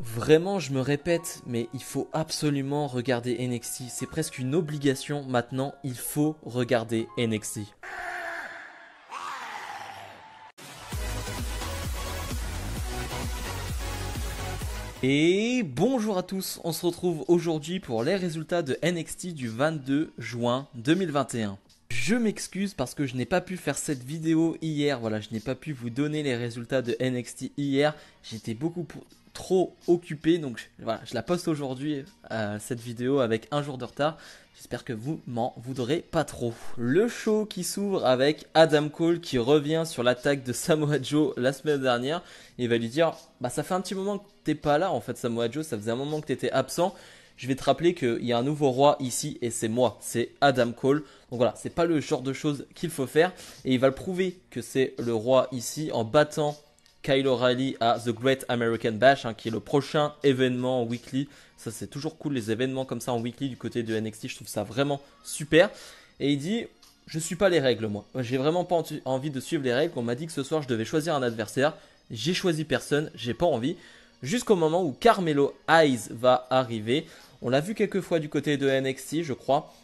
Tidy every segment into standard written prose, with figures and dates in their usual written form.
Vraiment, je me répète, mais il faut absolument regarder NXT. C'est presque une obligation maintenant, il faut regarder NXT. Et bonjour à tous, on se retrouve aujourd'hui pour les résultats de NXT du 22 juin 2021. Je m'excuse parce que je n'ai pas pu faire cette vidéo hier, voilà, je n'ai pas pu vous donner les résultats de NXT hier, j'étais trop occupé, donc voilà, je la poste aujourd'hui, cette vidéo avec un jour de retard. J'espère que vous m'en voudrez pas trop. Le show qui s'ouvre avec Adam Cole qui revient sur l'attaque de Samoa Joe la semaine dernière. Il va lui dire, bah ça fait un petit moment que t'es pas là en fait Samoa Joe, ça faisait un moment que t'étais absent. Je vais te rappeler qu'il y a un nouveau roi ici et c'est moi, c'est Adam Cole. Donc voilà, c'est pas le genre de choses qu'il faut faire. Et il va le prouver que c'est le roi ici en battant Kyle O'Reilly à The Great American Bash, qui est le prochain événement en weekly. Ça, c'est toujours cool, les événements comme ça en weekly du côté de NXT. Je trouve ça vraiment super. Et il dit, je suis pas les règles, moi. J'ai vraiment pas envie de suivre les règles. On m'a dit que ce soir, je devais choisir un adversaire. J'ai choisi personne, j'ai pas envie. Jusqu'au moment où Carmelo Hayes va arriver. On l'a vu quelques fois du côté de NXT, je crois.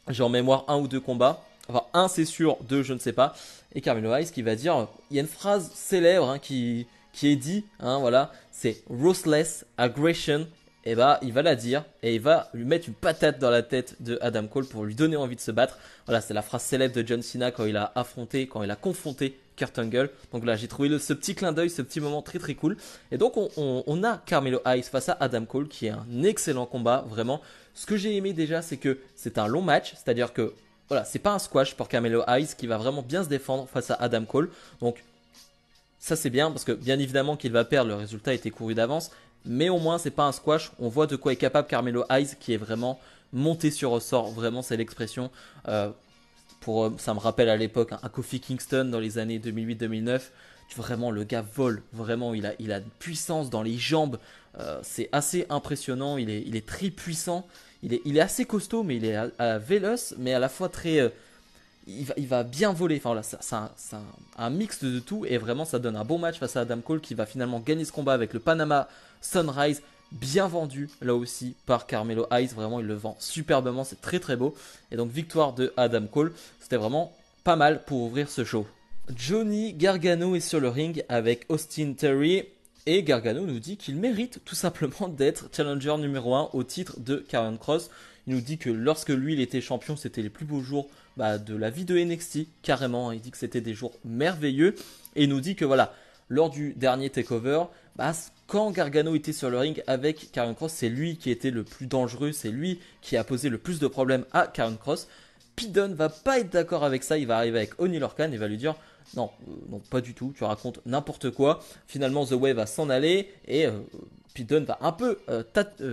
J'ai en mémoire un ou deux combats. Enfin, un c'est sûr, deux je ne sais pas. Et Carmelo Hayes qui va dire, il y a une phrase célèbre qui est dit, voilà, c'est Ruthless Aggression. Et bah, il va la dire et il va lui mettre une patate dans la tête de Adam Cole pour lui donner envie de se battre. Voilà, c'est la phrase célèbre de John Cena quand il a confronté Kurt Angle. Donc là, j'ai trouvé ce petit clin d'œil, ce petit moment très très cool. Et donc, on a Carmelo Hayes face à Adam Cole qui est un excellent combat, vraiment. Ce que j'ai aimé déjà, c'est que c'est un long match, c'est-à-dire que voilà, c'est pas un squash pour Carmelo Hayes qui va vraiment bien se défendre face à Adam Cole. Donc ça c'est bien parce que bien évidemment qu'il va perdre, le résultat était couru d'avance, mais au moins c'est pas un squash, on voit de quoi est capable Carmelo Hayes qui est vraiment monté sur ressort, vraiment c'est l'expression. Ça me rappelle à l'époque un Kofi Kingston dans les années 2008-2009. Vraiment le gars vole, vraiment il a une puissance dans les jambes, c'est assez impressionnant, il est très puissant, il est assez costaud mais il est véloce mais à la fois très il va bien voler. Enfin voilà, c'est un mix de tout et vraiment ça donne un bon match face à Adam Cole qui va finalement gagner ce combat avec le Panama Sunrise, bien vendu là aussi par Carmelo Hayes. Vraiment, il le vend superbement, c'est très très beau. Et donc victoire de Adam Cole, c'était vraiment pas mal pour ouvrir ce show. Johnny Gargano est sur le ring avec Austin Theory. Et Gargano nous dit qu'il mérite tout simplement d'être challenger numéro 1 au titre de Karrion Kross. Il nous dit que lorsque lui il était champion, c'était les plus beaux jours de la vie de NXT, carrément. Il dit que c'était des jours merveilleux. Et il nous dit que voilà, lors du dernier takeover, quand Gargano était sur le ring avec Karrion Kross, c'est lui qui était le plus dangereux, c'est lui qui a posé le plus de problèmes à Karrion Kross. Pete Dunne va pas être d'accord avec ça, il va arriver avec Oni Lorcan et va lui dire non, non, pas du tout, tu racontes n'importe quoi. Finalement, The Way va s'en aller et Pete Dunne va un peu,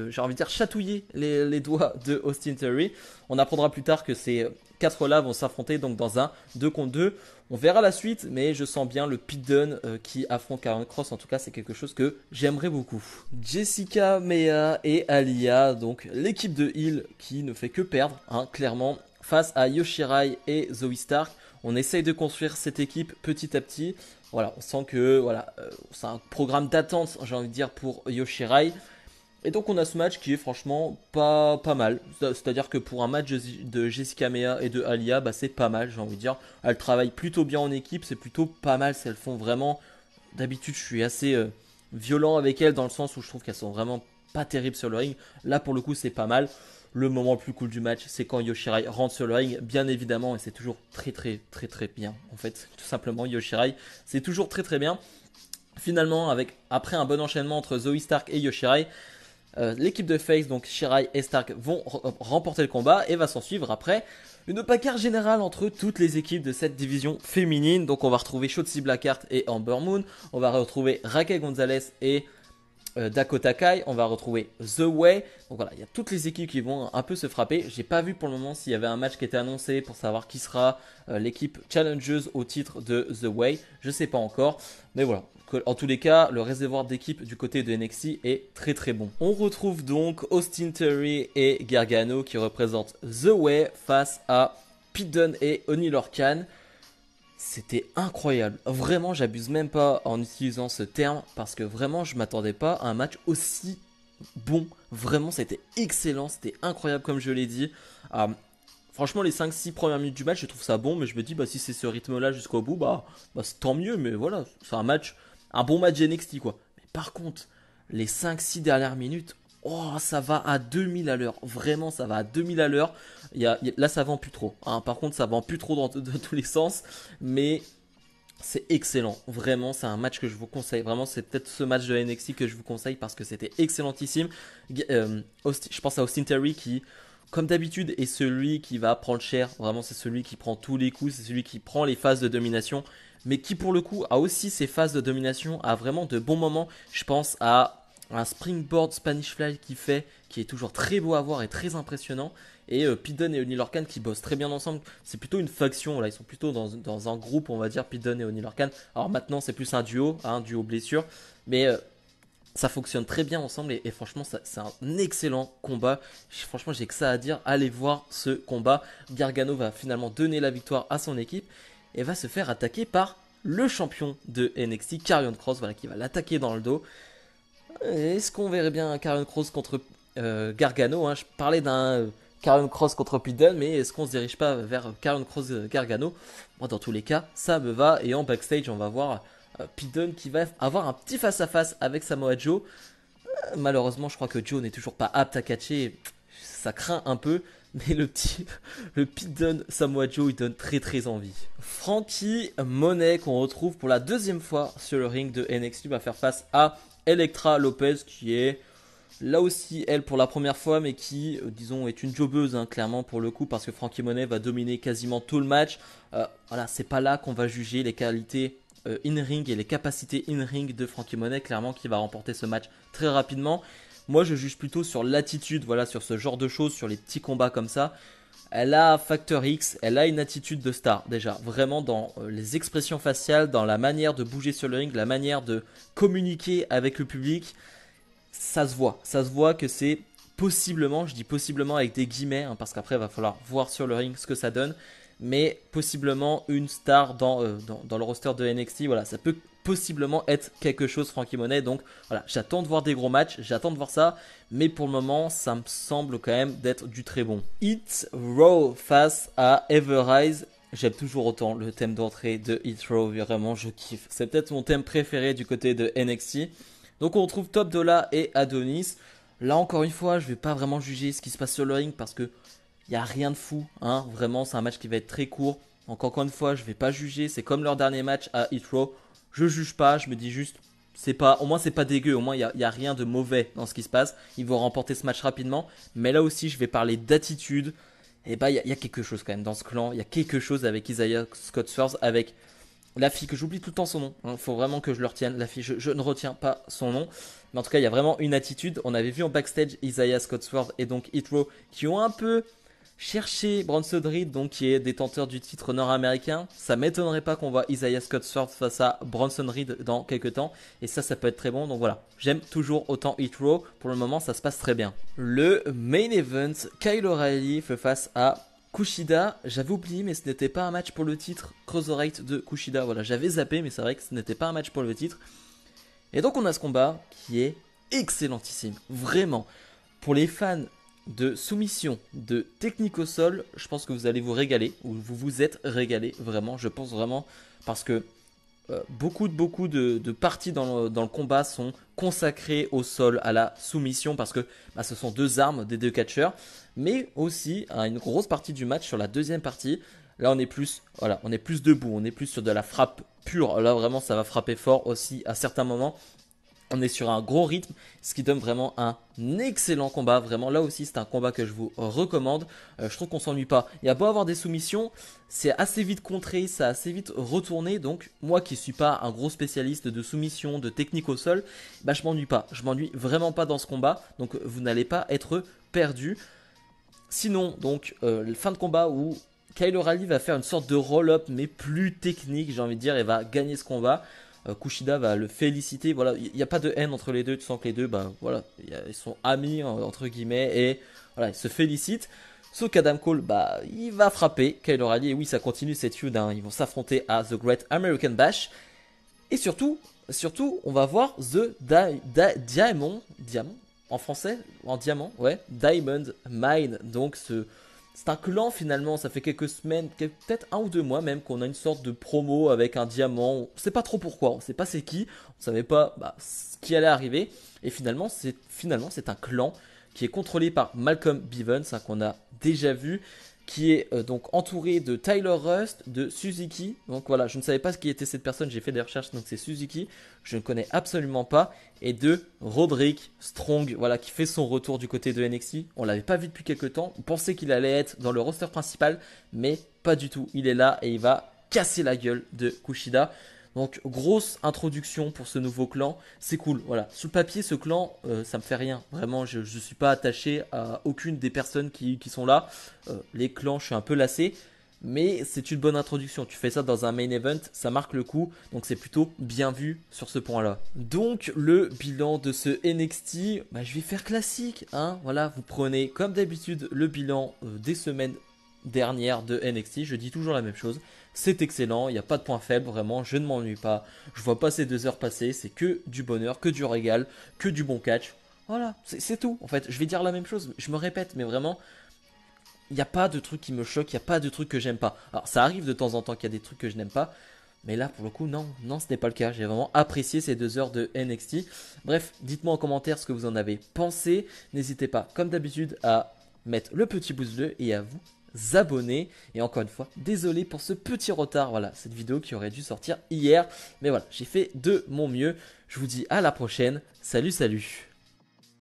j'ai envie de dire, chatouiller les doigts de Austin Theory. On apprendra plus tard que ces 4-là vont s'affronter donc dans un 2 contre 2. On verra la suite, mais je sens bien le Pete Dunne qui affronte Karrion Kross. En tout cas, c'est quelque chose que j'aimerais beaucoup. Jessica Mea et Aliyah, donc l'équipe de Hill qui ne fait que perdre, clairement, face à Yoshirai et Zoe Stark. On essaye de construire cette équipe petit à petit. Voilà, on sent que voilà, c'est un programme d'attente, j'ai envie de dire, pour Yoshirai. Et donc on a ce match qui est franchement pas mal. C'est-à-dire que pour un match de Jessica Mea et de Aliyah, c'est pas mal, j'ai envie de dire. Elles travaillent plutôt bien en équipe, c'est plutôt pas mal. Elles font vraiment... D'habitude, je suis assez violent avec elles dans le sens où je trouve qu'elles sont vraiment pas terribles sur le ring. Là, pour le coup, c'est pas mal. Le moment le plus cool du match, c'est quand Yoshirai rentre sur le ring, bien évidemment, et c'est toujours très bien. En fait, tout simplement, Yoshirai, c'est toujours très bien. Finalement, après un bon enchaînement entre Zoe Stark et Yoshirai, l'équipe de Face, donc Shirai et Stark, vont remporter le combat et va s'en suivre après une bagarre générale entre toutes les équipes de cette division féminine. Donc on va retrouver Shotzi Blackheart et Amber Moon, on va retrouver Raquel Gonzalez et Dakota Kai, on va retrouver The Way. Donc voilà, il y a toutes les équipes qui vont un peu se frapper. J'ai pas vu pour le moment s'il y avait un match qui était annoncé pour savoir qui sera l'équipe challengeuse au titre de The Way. Je sais pas encore, mais voilà. En tous les cas, le réservoir d'équipe du côté de NXT est très bon. On retrouve donc Austin Theory et Gargano qui représentent The Way face à Pete Dunne et Oni Lorcan. C'était incroyable. Vraiment, j'abuse même pas en utilisant ce terme parce que vraiment, je m'attendais pas à un match aussi bon. Vraiment, c'était excellent, c'était incroyable comme je l'ai dit. Euh, Franchement, les 5-6 premières minutes du match, je trouve ça bon, mais je me dis, bah, si c'est ce rythme-là jusqu'au bout, bah c'est tant mieux, mais voilà, c'est un match, un bon match NXT, quoi. Mais par contre, les 5-6 dernières minutes, oh, ça va à 2000 à l'heure. Vraiment, ça va à 2000 à l'heure. Là, ça vend plus trop, hein. Par contre, ça vend plus trop dans tous les sens, mais c'est excellent. Vraiment, c'est un match que je vous conseille. Vraiment, c'est peut-être ce match de NXT que je vous conseille parce que c'était excellentissime. Je pense à Austin Theory qui, comme d'habitude, est celui qui va prendre cher. Vraiment, c'est celui qui prend tous les coups. C'est celui qui prend les phases de domination. Mais qui, pour le coup, a aussi ses phases de domination. A vraiment de bons moments. Je pense à un springboard Spanish Fly qui fait, qui est toujours très beau à voir et très impressionnant. Et Pete Dunne et Oney Lorcan qui bossent très bien ensemble. C'est plutôt une faction, là. Ils sont plutôt dans un groupe, on va dire, Pete Dunne et Oney Lorcan. Alors maintenant, c'est plus un duo, hein, duo blessure. Mais ça fonctionne très bien ensemble et franchement, c'est un excellent combat. Franchement, j'ai que ça à dire. Allez voir ce combat. Gargano va finalement donner la victoire à son équipe et va se faire attaquer par le champion de NXT, Karrion Kross, voilà, qui va l'attaquer dans le dos. Est-ce qu'on verrait bien un Karrion Kross contre Gargano, hein? Je parlais d'un Karrion Kross contre Pete Dunne, mais est-ce qu'on se dirige pas vers Karrion Kross Gargano? Moi, dans tous les cas, ça me va. Et en backstage, on va voir Pete Dunne qui va avoir un petit face-à-face avec Samoa Joe. Malheureusement, je crois que Joe n'est toujours pas apte à catcher. Ça craint un peu. Mais le Pete Dunne Samoa Joe, il donne très très envie. Frankie Monet, qu'on retrouve pour la deuxième fois sur le ring de NXT, va faire face à Elektra Lopez, qui est là aussi elle pour la première fois, mais qui, disons, est une jobbeuse, hein, clairement pour le coup, parce que Frankie Monet va dominer quasiment tout le match. Voilà, c'est pas là qu'on va juger les qualités in-ring et les capacités in-ring de Frankie Monet, clairement qui va remporter ce match très rapidement. Moi, je juge plutôt sur l'attitude, voilà, sur ce genre de choses, sur les petits combats comme ça. Elle a Factor X, elle a une attitude de star déjà, vraiment dans les expressions faciales, dans la manière de bouger sur le ring, la manière de communiquer avec le public. Ça se voit que c'est possiblement, je dis possiblement avec des guillemets, hein, parce qu'après il va falloir voir sur le ring ce que ça donne, mais possiblement une star dans le roster de NXT. Voilà, ça peut possiblement être quelque chose, Frankie Monet. Donc voilà, j'attends de voir des gros matchs, j'attends de voir ça, mais pour le moment, ça me semble quand même d'être du très bon. Hit Row face à Everrise. J'aime toujours autant le thème d'entrée de Hit Row, vraiment je kiffe. C'est peut-être mon thème préféré du côté de NXT. Donc on retrouve Top Dollar et Adonis. Là encore une fois, je vais pas vraiment juger ce qui se passe sur le ring parce que il n'y a rien de fou, hein. Vraiment, c'est un match qui va être très court. Donc encore une fois, je vais pas juger. C'est comme leur dernier match à Heathrow. Je juge pas, je me dis juste, c'est pas, au moins c'est pas dégueu. Au moins il y a rien de mauvais dans ce qui se passe. Ils vont remporter ce match rapidement. Mais là aussi, je vais parler d'attitude. Et bah il y a quelque chose quand même dans ce clan. Il y a quelque chose avec Isaiah Scott Swords, avec la fille que j'oublie tout le temps son nom. Il faut vraiment que je le retienne. La fille, je ne retiens pas son nom. Mais en tout cas, il y a vraiment une attitude. On avait vu en backstage Isaiah Scott Swords et donc Heathrow qui ont un peu chercher Bronson Reed, donc qui est détenteur du titre nord-américain. Ça m'étonnerait pas qu'on voit Isaiah Scott Swords face à Bronson Reed dans quelques temps. Et ça peut être très bon. Donc voilà, j'aime toujours autant Hit Row. Pour le moment, ça se passe très bien. Le main event, Kyle O'Reilly fait face à Kushida. J'avais oublié, mais ce n'était pas un match pour le titre Cruiserweight de Kushida. Voilà, j'avais zappé, mais c'est vrai que ce n'était pas un match pour le titre. Et donc on a ce combat qui est excellentissime. Vraiment. Pour les fans de soumission, de technique au sol, je pense que vous allez vous régaler, ou vous vous êtes régalé, vraiment, je pense vraiment, parce que beaucoup de parties dans le combat sont consacrées au sol, à la soumission, parce que ce sont deux armes des deux catcheurs, mais aussi à une grosse partie du match sur la deuxième partie. Là, on est plus, voilà, on est plus debout, on est plus sur de la frappe pure. Là, vraiment, ça va frapper fort aussi à certains moments. On est sur un gros rythme, ce qui donne vraiment un excellent combat. Vraiment, là aussi, c'est un combat que je vous recommande. Je trouve qu'on s'ennuie pas. Il y a beau avoir des soumissions, c'est assez vite contré, ça a assez vite retourné. Donc, moi qui suis pas un gros spécialiste de soumission, de technique au sol, je m'ennuie pas. Je m'ennuie vraiment pas dans ce combat. Donc, vous n'allez pas être perdu. Sinon, donc, fin de combat où Kyle O'Reilly va faire une sorte de roll-up, mais plus technique, j'ai envie de dire, et va gagner ce combat. Kushida va le féliciter. Voilà, il n'y a pas de haine entre les deux. Tu sens que les deux, voilà, ils sont amis entre guillemets et voilà, ils se félicitent. Sauf qu'Adam Cole, bah, il va frapper Kyle O'Reilly. Et oui, ça continue cette feud, hein. Ils vont s'affronter à The Great American Bash. Et surtout, on va voir The Diamond, en français, en diamant, ouais, Diamond Mine. Donc c'est un clan finalement, ça fait quelques semaines, peut-être 1 ou 2 mois même, qu'on a une sorte de promo avec un diamant. On sait pas trop pourquoi, on sait pas c'est qui, on savait pas ce qui allait arriver. Et finalement c'est un clan qui est contrôlé par Malcolm Bivens, hein, qu'on a déjà vu, qui est donc entouré de Tyler Rust, de Suzuki. Donc voilà, je ne savais pas ce qui était cette personne, j'ai fait des recherches, donc c'est Suzuki, je ne connais absolument pas, et de Roderick Strong, voilà, qui fait son retour du côté de NXT. On l'avait pas vu depuis quelques temps, on pensait qu'il allait être dans le roster principal, mais pas du tout, il est là et il va casser la gueule de Kushida. Donc grosse introduction pour ce nouveau clan, c'est cool, voilà. Sous le papier, ce clan, ça me fait rien. Vraiment, je ne suis pas attaché à aucune des personnes qui sont là. Les clans, je suis un peu lassé. Mais c'est une bonne introduction. Tu fais ça dans un main event, ça marque le coup. Donc c'est plutôt bien vu sur ce point-là. Donc le bilan de ce NXT, bah, je vais faire classique, hein. Voilà, vous prenez comme d'habitude le bilan des semaines dernières de NXT. Je dis toujours la même chose. C'est excellent, il n'y a pas de point faible, vraiment, je ne m'ennuie pas. Je vois pas ces 2 heures passer, c'est que du bonheur, que du régal, que du bon catch. Voilà, c'est tout. En fait, je vais dire la même chose, je me répète, mais vraiment, il n'y a pas de truc qui me choque, il n'y a pas de truc que j'aime pas. Alors, ça arrive de temps en temps qu'il y a des trucs que je n'aime pas, mais là, pour le coup, non, ce n'est pas le cas. J'ai vraiment apprécié ces 2 heures de NXT. Bref, dites-moi en commentaire ce que vous en avez pensé. N'hésitez pas, comme d'habitude, à mettre le petit pouce bleu et à vous abonner. Et encore une fois, désolé pour ce petit retard. Voilà, cette vidéo qui aurait dû sortir hier. Mais voilà, j'ai fait de mon mieux. Je vous dis à la prochaine. Salut, salut.